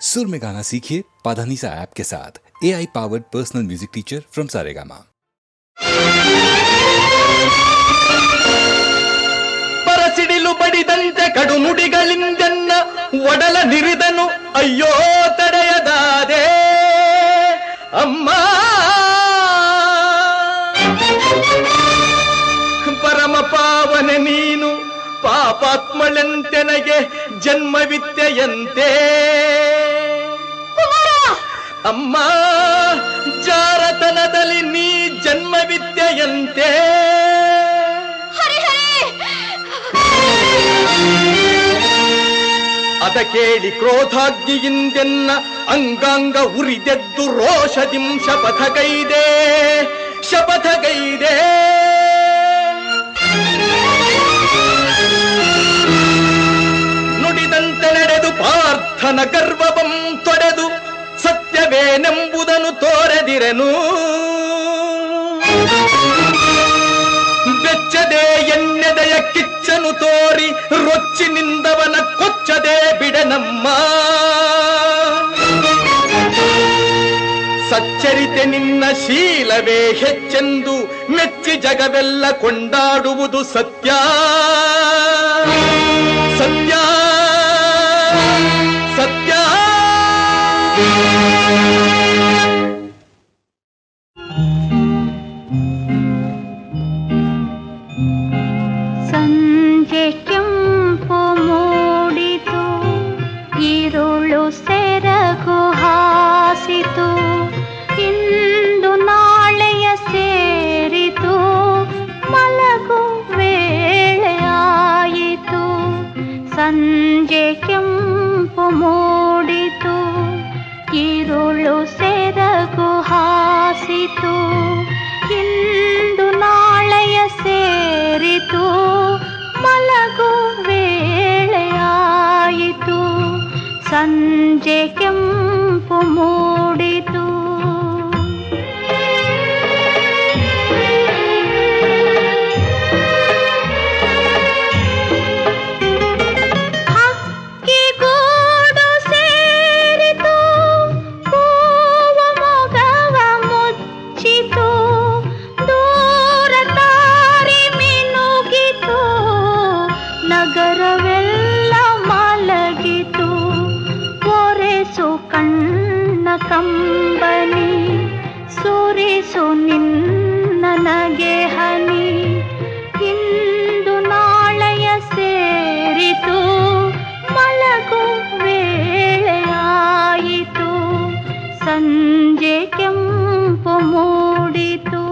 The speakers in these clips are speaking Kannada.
सुर में गाना सीखिए पाधानीसा ऐप के साथ। AI powered personal music teacher from Saregama. ಪರಸಿಡಿಲು ಬಡಿದಂತೆ ಕಡು ನುಡಿಗಳಿಂದೆನ್ನ ಒಡಲ ನಿರಿದನು ಅಯ್ಯೋ ತಡೆಯದಾದೆ ಅಮ್ಮ. ಪರಮ ಪಾವನೆ ನೀನು ಪಾಪಾತ್ಮಳೆಂತೆನಗೆ ಜನ್ಮವಿತ್ತೆಯಂತೆ ಅಮ್ಮ. ಜಾರತನದಲ್ಲಿ ನೀ ಜನ್ಮವಿದ್ಯೆಯಂತೆ ಅದ ಕೇಳಿ ಕ್ರೋಧಾಗ್ನಿಯಿಂದೆನ್ನ ಅಂಗಾಂಗ ಉರಿದೆದ್ದು ರೋಷದಿಂ ಶಪಥಗೈದೆ ಶಪಥಗೈದೆ. ನುಡಿದಂತೆ ನಡೆದು ಪಾರ್ಥನ ಗರ್ವವಂ ತೊಡೆದು ಸತ್ಯವೇನೆಂಬುದನ್ನು ತೋರೆದಿರೆನು. ಬೆಚ್ಚದೆ ಎನ್ನೆದೆಯ ಕಿಚ್ಚನು ತೋರಿ ರೊಚ್ಚಿನಿಂದವನ ಕೊಚ್ಚದೆ ಬಿಡನಮ್ಮ. ಸಚ್ಚರಿತೆ ನಿನ್ನ ಶೀಲವೇ ಹೆಚ್ಚೆಂದು ಮೆಚ್ಚಿ ಜಗವೆಲ್ಲ ಕೊಂಡಾಡುವುದು ಸತ್ಯ ಸತ್ಯ ಸತ್ಯ. ಸಂಜೆ ಕೆಂಪು ಮೂಡಿತು, ഇരുಳು ಸೆರಗು ಹಾಸಿತು, ಇಂದು ನಾಳೆಯ ಸೇರಿತು, ಮಲಗು ವೇಳೆಯಾಯಿತು. ಸಂಜೆ ಕೆಂಪು ಮೂಡಿತು, ഇരുಳು ಸೆರಗು ಹಾಸಿತು, ಇಂದು ನಾಳೆಯ ಸೇರಿತು, ಮಲಗು ವೇಳೆಯಾಯಿತು. ಸಂಜೆ ಕೆಂಪು ಮೂಡಿತು. ಹಕ್ಕಿಗೂಡು ಸೇರಿತು, ಹೂವ ಮೊಗವ ಮುಚ್ಚಿತು, ದೂರ ದಾರಿ ಮಿನುಗಿತು, ನಗರವೆಲ್ಲ ಮಲಗಿತು. ಒರೆಸು ಕಣ್ಣ ಕಂಬನಿ, ಸುರಿಸು ನಿನ್ನ ನಗೆ ಹನಿ, ಇಂದು ನಾಳೆಯ ಸೇರಿತು, ಮಲಗು ವೇಳೆಯಾಯಿತು. ಸಂಜೆ ಕೆಂಪು ಮೂಡಿತು.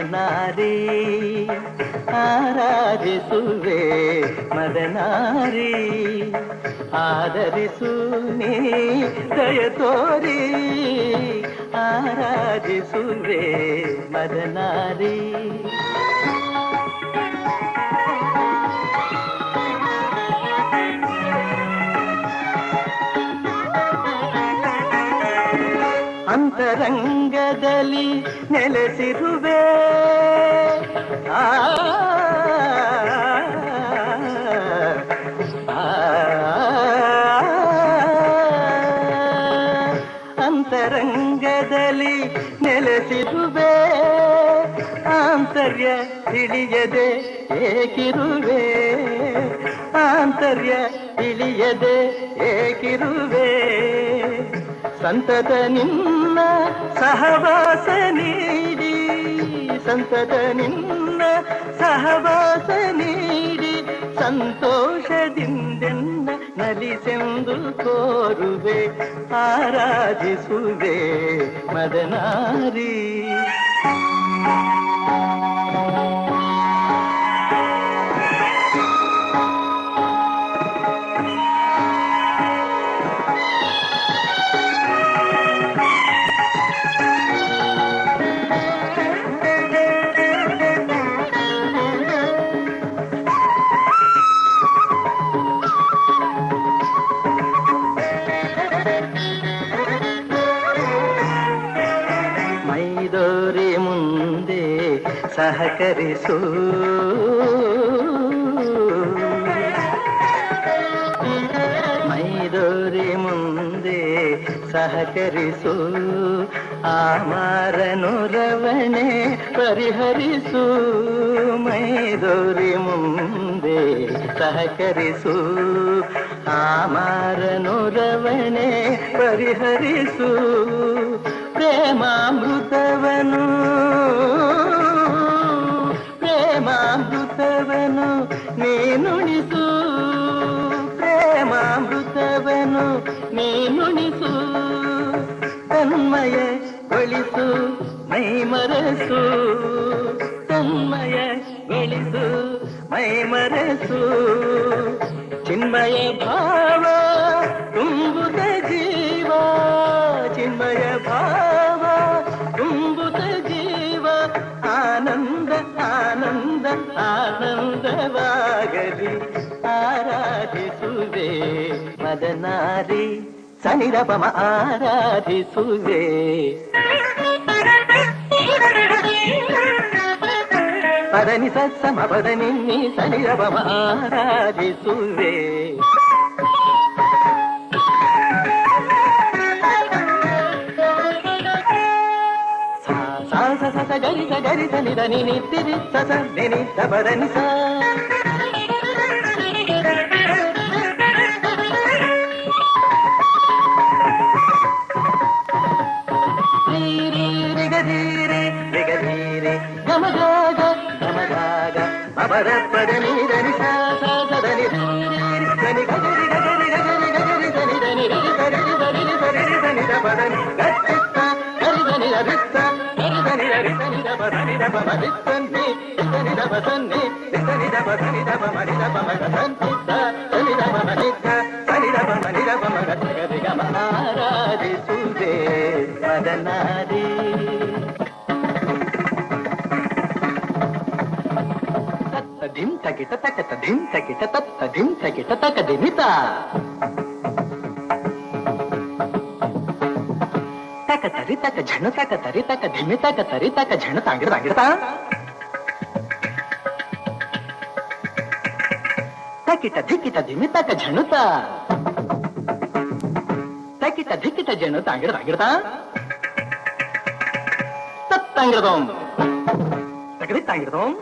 ಮದನಾರಿ ಆರಾಧಿಸುವೆ ಮದನಾರಿ ಆದರಿಸು ನೀ ದಯ ತೋರಿ ಆರಾಧಿಸುವೆ ಮದನಾರಿ ಅಂತರಂಗದಲ್ಲಿ ನೆಲೆಸಿರುವೆ ಆ ಅಂತರಂಗದಲ್ಲಿ ನೆಲೆಸಿರುವೆ ಆಂತರ್ಯ ತಿಳಿಯದೆ ಏಕಿರುವೆ ಆಂತರ್ಯ ತಿಳಿಯದೆ ಏಕಿರುವೆ ಸಂತತ ನಿನ್ನ ಸಹವಾಸ ನೀಡಿ ಸಂತತ ನಿನ್ನ ಸಹವಾಸ ನೀಡಿ ಸಂತೋಷದಿಂದೆನ್ನ ನಲಿಸೆಂದು ಕೋರುವೆ ಆರಾಧಿಸುವೆ ಮದನಾರಿ ಮೈದೋರಿ ಮುಂದೆ ಸಹಕರಿಸು ಮೈದೋರಿ ಮುಂದೆ ಸಹಕರಿಸು ಆಮಾರನು ರವಣೆ ಪರಿಹರಿಸು ಮೈದೋರಿ ಮುಂದೆ ಸಹಕರಿಸು ಆಮಾರನು ರವಣೆ ಪರಿಹರಿಸು ಪ್ರೇಮಾಮೃತವನು ಪ್ರೇಮಾಮೃತವನು ನೀನುಣಿಸು ಪ್ರೇಮಾಮೃತವನು ನೀನುಣಿಸು ತನ್ಮಯಗೊಳಿಸು ಮೈಮರೆಸು ತನ್ಮಯಗೊಳಿಸು ಮೈಮರೆಸು ಚಿನ್ಮಯ ಭಾವ ತುಂಬುತ್ತ ಜೀವ ಚಿನ್ಮಯ ಭಾವ ತುಂಬುತ್ತ ಜೀವ ಆನಂದ ಆನಂದ ಆನಂದವಾಗಲಿ ಆರಾಧಿಸುವೆ ಮದನಾರಿ ಸನಿರಪಮ ಆರಾಧಿಸುವೆ ಪದನಿ ಸತ್ಸಮ ಪದನಿ ಸನಿರಪಮ ಆರಾಧಿಸುವೆ ಗರಿಸ ಗರಿಸ ನಿದ ನಿತ್ತಿ ಸಸ ನಿತ ಪದನಿ ಸ ರಿಗಧೀರೆ ರಿಗಧೀರೆ ಗಮಗಾಗ ಗಮಗಾಗ ಅಪದ ಪದ ನೀರನಿ ಸದನಿ ಧನಿ ಗರಿ ಗರಿ ಗರಿ ಗರಿ ಧನಿ ಧನಿ ರಿ ಸರಿ ಸರಿ ಸರಿ ಧನಿ ದ ಪದನಿ ಗತ್ತಿತ್ತ ಗರಿ ಧನಿ ರಿತ್ತ ಗರಿ ಧನಿ ರಿ ಧನಿ the ಪದನಿ the ಪಮ ರಿತ್ತನಿ Dhani the ಪದನಿ Dhani the ಪದನಿ the ಪಮ ರಿ the ಪಮ ಗಂತಿ Dhani the ಪಮ ನಿತ್ತ Dhani the ಪಮ ನಿ ದ ಪಮ ಗರಿ ಗರಿ ಗಮ ಆರಾಧಿಸುವೆ ಮದನಾರಿ ಧಿಂ ತಕಿಟ ತಕತ ಧಿಂ ತಕಿಟ ತತ್ತ ಧಿಂ ತಕಿಟ ತಕ ದಿಮಿತ ತಕ ತರಿ ತಕ ಝಣ ತಕ ತರಿ ತಕ ಧಿಮಿ ತಕ ತರಿ ತಕ ಝಣ ತಾಂಗಿಡ ತಾಂಗಿಡತ ತಕಿಟ ಧಿಕಿಟ ಧಿಮಿ ತಕ ಝಣುತ ತಕಿಟ ಧಿಕಿಟ ಝಣ ತಾಂಗಿಡ ತಾಂಗಿಡತ ತತ್ತಂಗಿಡದೋಂ ತಕದಿ ತಾಂಗಿಡದೋಂ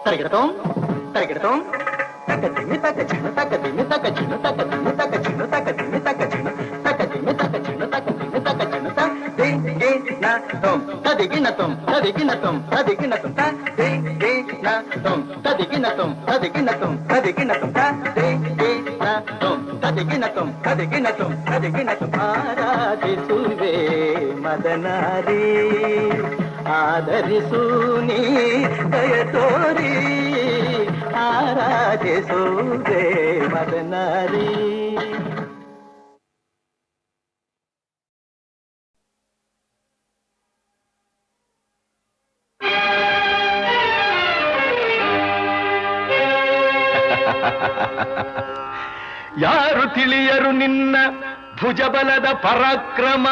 ತರಗಿಡತೋಂ ತರಗಿಡತೋಂ ತಕ ದಿಮಿ ತಕ ಝಣ ತಕ ದಿಮಿ ತಕ ಝಣ ತಕ ದಿಮಿ ತಕ ಝಣ ತಕ ದಿಮಿ ತಕ ಝಣ ತಕ ದಿಮಿ ತಕ ಝಣ ತಕ ದಿಮಿ ತಕ ಝಣ ತ ದಿ ಗಿ ನ ತೋಂ ತದಿಗಿ ನ ತೋಂ ತದಿಗಿ ನ ತೋಂ ತದಿಗಿ ನ ತೋಂ ತ ದಿ ಗಿ ನ ತೋಂ ತದಿಗಿ ನ ತೋಂ ತದಿಗಿ ನ ತೋಂ ತದಿಗಿ ನ ತೋಂ ತ ದಿ ಗಿ ನ ತೋಂ ತದಿಗಿ ನ ತೋಂ ತದಿಗಿ ನ ತೋಂ ತದಿಗಿ ನ ತೋಂ ಆರಾಧಿಸುವೆ ಮದನಾರಿ ಆದರಿಸು ನೀ ದಯ ತೋರಿ ಆರಾಧಿಸುವೆ ಮದನಾರಿ. ಯಾರು ತಿಳಿಯರು ನಿನ್ನ ಭುಜಬಲದ ಪರಾಕ್ರಮ,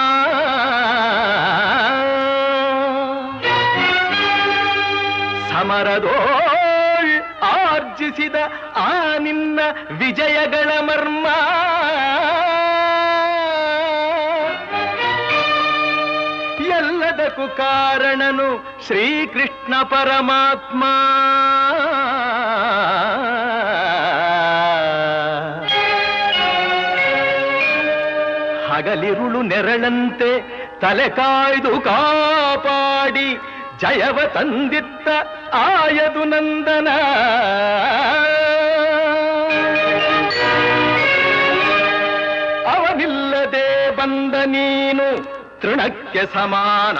ಸಮರದೋಳ್ ಆರ್ಜಿಸಿದ ಆ ನಿನ್ನ ವಿಜಯಗಳ ಮರ್ಮ. ಎಲ್ಲದಕ್ಕೂ ಕಾರಣನು ಶ್ರೀಕೃಷ್ಣ ಪರಮಾತ್ಮ. ಹಗಲಿರುಳು ನೆರಳಂತೆ ತಲೆ ಕಾಯ್ದು ಕಾಪಾಡಿ ಜಯವ ತಂದಿತ್ತ ಆಯದು ನಂದನ. ಅವನಿಲ್ಲದೆ ಬಂದ ನೀನು ತೃಣಕ್ಕೆ ಸಮಾನ.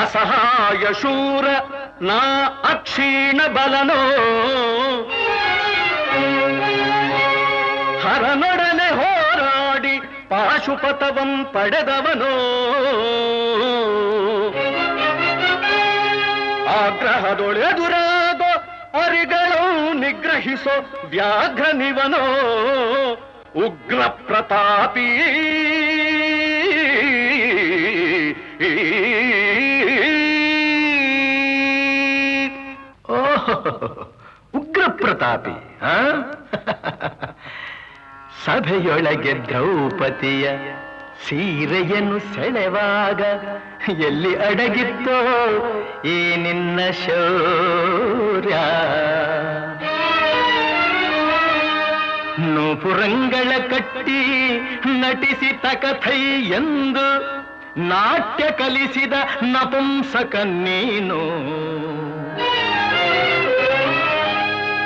ಅಸಹಾಯ ಶೂರ ನಾ ಅಕ್ಷೀಣ ಬಲನೋ, ಹರನೊಡನೆ ಹೋರಾಡಿ ಪಾಶುಪತವಂ ಪಡೆದವನೋ. ಆಗ್ರಹದೊಳೆದುರಾಗೋ ಅರಿಗಳು ನಿಗ್ರಹಿಸೋ ವ್ಯಾಘ್ರನಿವನೋ. ಉಗ್ರ ಪ್ರತಾಪಿ ಉಗ್ರ ಪ್ರತಾಪಿ. ಸಭೆಯೊಳಗೆ ದ್ರೌಪದಿಯ ಸೀರೆಯನ್ನು ಸೆಳೆವಾಗ ಎಲ್ಲಿ ಅಡಗಿತ್ತೋ ಈ ನಿನ್ನ ಶೌರ್ಯ. ನೂಪುರಂಗಳ ಕಟ್ಟಿ ನಟಿಸಿ ತಕಥೈ ಎಂದು ನಾಟ್ಯ ಕಲಿಸಿದ ನಪುಂಸಕ ನೀನು.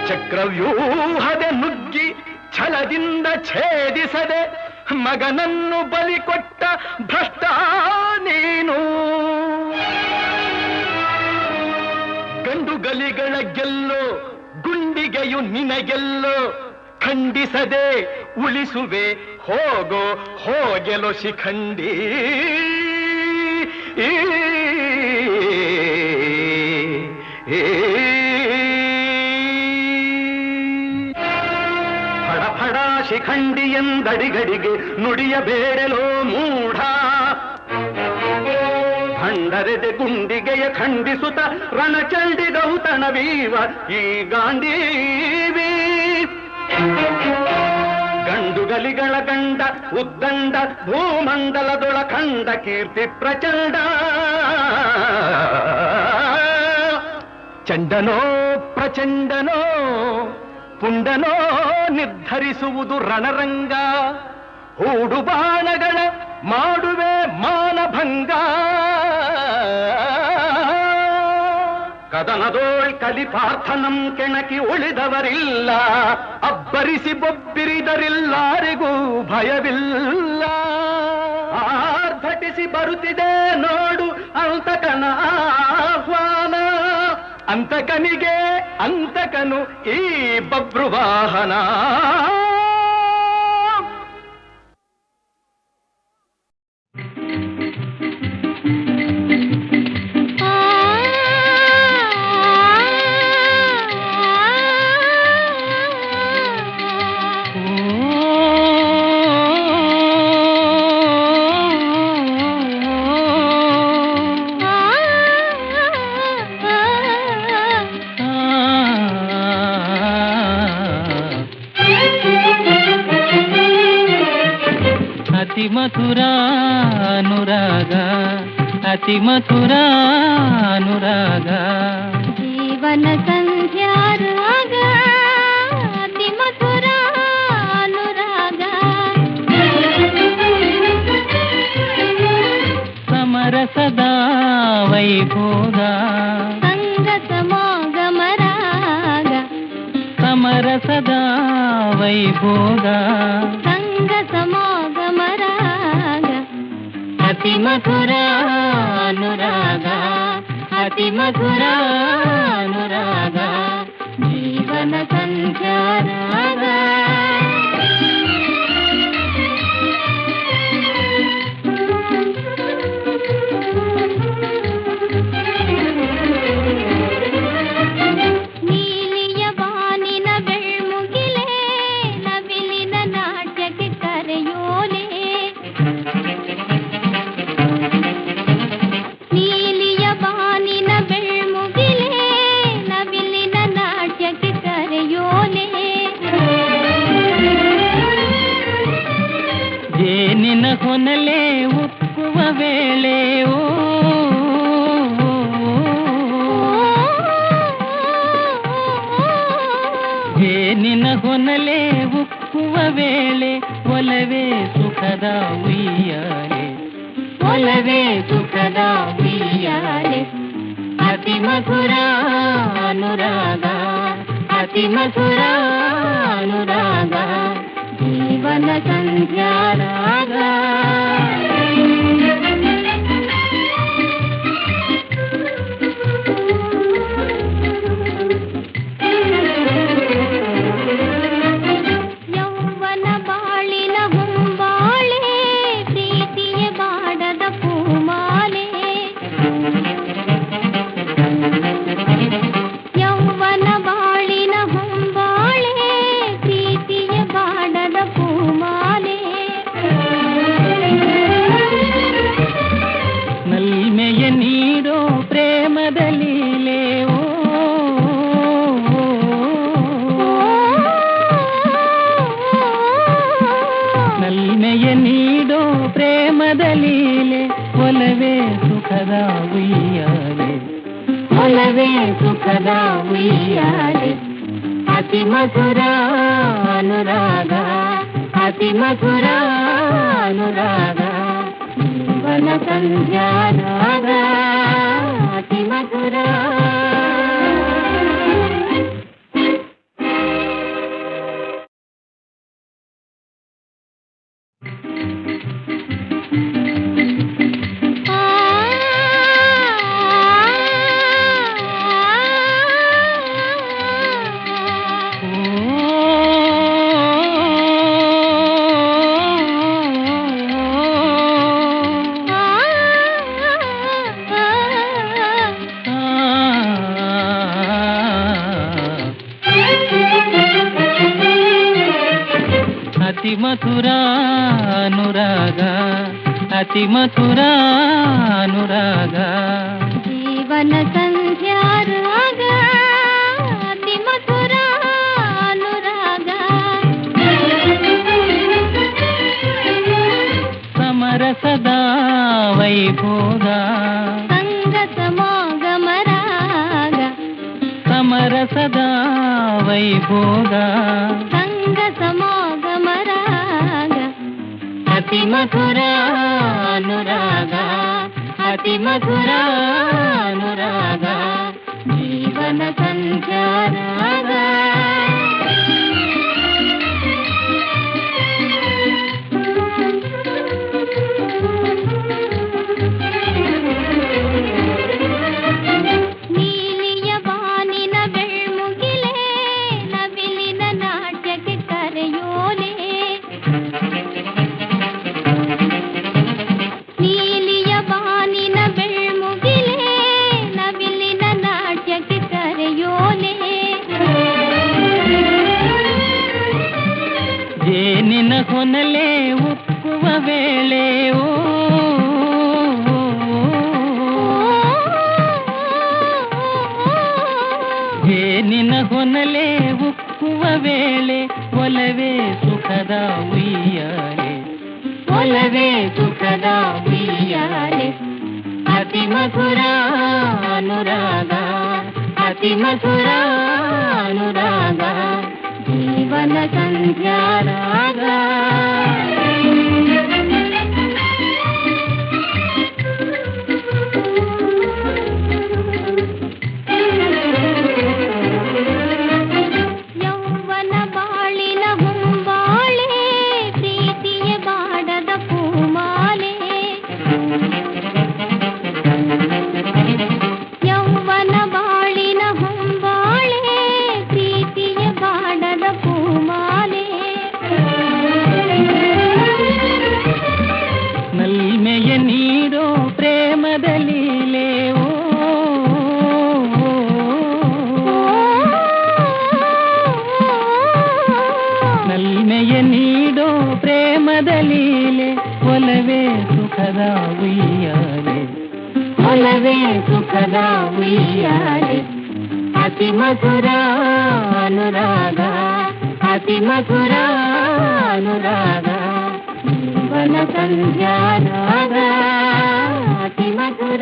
ಚಕ್ರವ್ಯೂಹದ ನುಗ್ಗಿ ಛಲದಿಂದ ಛೇದಿಸದೆ ಮಗನನ್ನು ಬಲಿ ಕೊಟ್ಟ ಭ್ರಷ್ಟ ನೀನು. ಗಂಡುಗಲಿಗಳ ಗೆಲ್ಲೋ ಗುಂಡಿಗೆಯು ನಿನಗೆಲ್ಲೋ. ಖಂಡಿಸದೆ ಉಳಿಸುವೆ ಹೋಗೋ ಹೋಗೆಲೋ ಶಿಖಂಡಿ. ಫಡ ಶಿಖಂಡಿ ಎಂದಡಿಗಡಿಗೆ ನುಡಿಯಬೇಡಲೋ ಮೂಢ. ಭಂಡರೆದೆ ಗುಂಡಿಗೆಯ ಖಂಡಿಸುತ್ತ ರಣಚಂಡಿ ಗೌತಣವೀವ ಈ ಗಾಂಧೀವಿ. ಗಂಡುಗಲಿಗಳ ಗಂಡ ಉದ್ದಂಡ ಭೂಮಂಡಲದೊಳ ಖಂಡ ಕೀರ್ತಿ ಪ್ರಚಂಡ. ಚಂಡನೋ ಪ್ರಚಂಡನೋ ಪುಂಡನೋ ನಿರ್ಧರಿಸುವುದು ರಣರಂಗ. ಹೂಡು ಬಾಣಗಳ ಮಾಡುವೆ ಮಾನಭಂಗ. ಕದನದೋಳ್ ಕಲಿಪಾರ್ಥನಂ ಕೆಣಕಿ ಉಳಿದವರಿಲ್ಲ. ಅಬ್ಬರಿಸಿ ಬೊಬ್ಬಿರಿದರಿಲ್ಲಾರಿಗೂ ಭಯವಿಲ್ಲ. ಆರ್ಭಟಿಸಿ ಬರುತ್ತಿದೆ ನೋಡು ಅಂತಕನ ಆಹ್ವಾನ. ಅಂತಕನಿಗೆ ಅಂತಕನು ಈ ಬಭ್ರುವಾಹನ. ಅತಿ ಮಧುರಾನುರಾಗ ಅತಿ ಮಧುರಾನುರಾಗ ಜೀವನ ಸಂಧ್ಯಾರಾಗ ಅತಿ ಮಧುರಾನುರಾಗ. ಸಮರಸದ ವೈಭೋಗ ಸಂಗ ಸಮಾಗಮ ರಾಗ ಸಮರಸದ ವೈಭೋಗ ಸಂಗ ಸಮಾಗಮ ರಾಗ ಅತಿ ಮಧುರ ಅನುರಾಗ ಅತಿ ಮಧುರ ಅನುರಾಗ ಜೀವನ ಸಂಧ್ಯಾ ರಾಗ ನೀಲಿಯ ಬಾನಿನ ಬೆಳ್ಮುಗಿಲೇ ನವಿಲಿನ ನಾಟ್ಯಕ್ಕೆ ಕರೆಯೋಲೆ ನೀಲಿಯ ಬಾನಿನ ಬೆಳ್ಮುಗಿಲೇ ನವಿಲಿನ ನಾಟ್ಯಕ್ಕೆ ಕರೆಯೋಲೆ ಜೇನಿನ ಕೊನಲೆ ಉಕ್ಕುವ ವೇಳೆ ಓ ಜೇನಿನ ಕೊನಲೆ ಉಕ್ಕುವ ವೇಳೆ ಒಲವೇ ಸುಖದ ಉಯ್ಯಾಲೆ ಒಲವೇ ಸುಖದ ಉಯ್ಯಾಲೆ ಅತಿ ಮಧುರ ಅನುರಾಗ ಅತಿ ಮಧುರ ಅನುರಾಗ ಜೀವನ ಸಂಧ್ಯಾ ರಾಗ ಯೌವನ ಬಾಳಿನ ಹೊಂಬಾಳೆ ಪ್ರೀತಿಯ ಬಾಡದ ಪೂಮಾಲೆ ಯೌವನ ಬಾಳಿನ ಹೊಂಬಾಳೆ ಪ್ರೀತಿಯ ಬಾಡದ ಪೂಮಾಲೆ ನಲ್ಮೆಯ ನೀಡೋ ಪ್ರೇಮದ ಲೀಲೆ ಓ ನಲ್ಮೆಯ ನೀಡೋ ಪ್ರೇಮದ ಲೀಲೆ ಒಲವೇ ಸುಖದ ಉಯ್ಯಾಲೆ ಒಲವೇ ಸುಖದ ಉಯ್ಯಾಲೆ ಅತಿ ಮಧುರ ಅನುರಾಗ ಅತಿ ಮಧುರ ಅನುರಾಗ ಜೀವನ ಸಂಧ್ಯಾ ರಾಗ ಅತಿ ಮಧುರ ಅತಿ ಮಧುರ ಅನುರಾಗ ಅತಿ ಮಧುರ ಅನುರಾಗ ಜೀವನ ಸಂಧ್ಯಾ ರಾಗ ಅತಿ ಮಧುರ ಅನುರಾಗ ಸಮರಸದ ವೈಭೋಗ ಸಂಗ ಸಮಾಗಮ ರಾಗ ಸಮರಸದ ವೈಭೋಗ ಸಂಗ ಸಮಾಗಮ ರಾಗ ಅತಿ ಮಧುರ ಅನುರಾಗ ಅತಿ ಮಧುರ ಅನುರಾಗ ಜೀವನ ಸಂಧ್ಯಾ ರಾಗ ನೀಲಿಯ ಬಾನಿನ ಬೆಳ್ಮುಗಿಲೇ ನವಿಲಿನ ನಾಟ್ಯಕ್ಕೆ ಕರೆಯೋಲೆ ನೀಲಿಯ ಬಾನಿನ ಬೆಳ್ಮುಗಿಲೇ ನವಿಲಿನ ನಾಟ್ಯಕ್ಕೆ ಕರೆಯೋಲೆ ಜೇನಿನ ಕೊನಲೆ ಉಕ್ಕುವ ವೇಳೆ ಓ ಜೇನಿನ ಕೊನಲೆ ಉಕ್ಕುವ ವೇಳೆ ಒಲವೇ ಸುಖದ ಉಯ್ಯಾಲೆ ಒಲವೇ ಸುಖದ ಉಯ್ಯಾಲೆ ಅತಿ ಮಧುರ ಅನುರಾಗ ಅತಿ ಮಧುರ ಅನುರಾಗ ಜೀವನ ಸಂಧ್ಯಾ ರಾಗ ಯೌವನ ಒಲವೇ ಸುಖದ ಉಯ್ಯಾಲೆ, ಒಲವೇ ಸುಖದ ಉಯ್ಯಾಲೆ. ಅತಿ ಮಧುರ ಅನುರಾಗ, ಅತಿ ಮಧುರ ಅನುರಾಗ, ಜೀವನ ಸಂಧ್ಯಾ ರಾಗ, ಅತಿ ಮಧುರ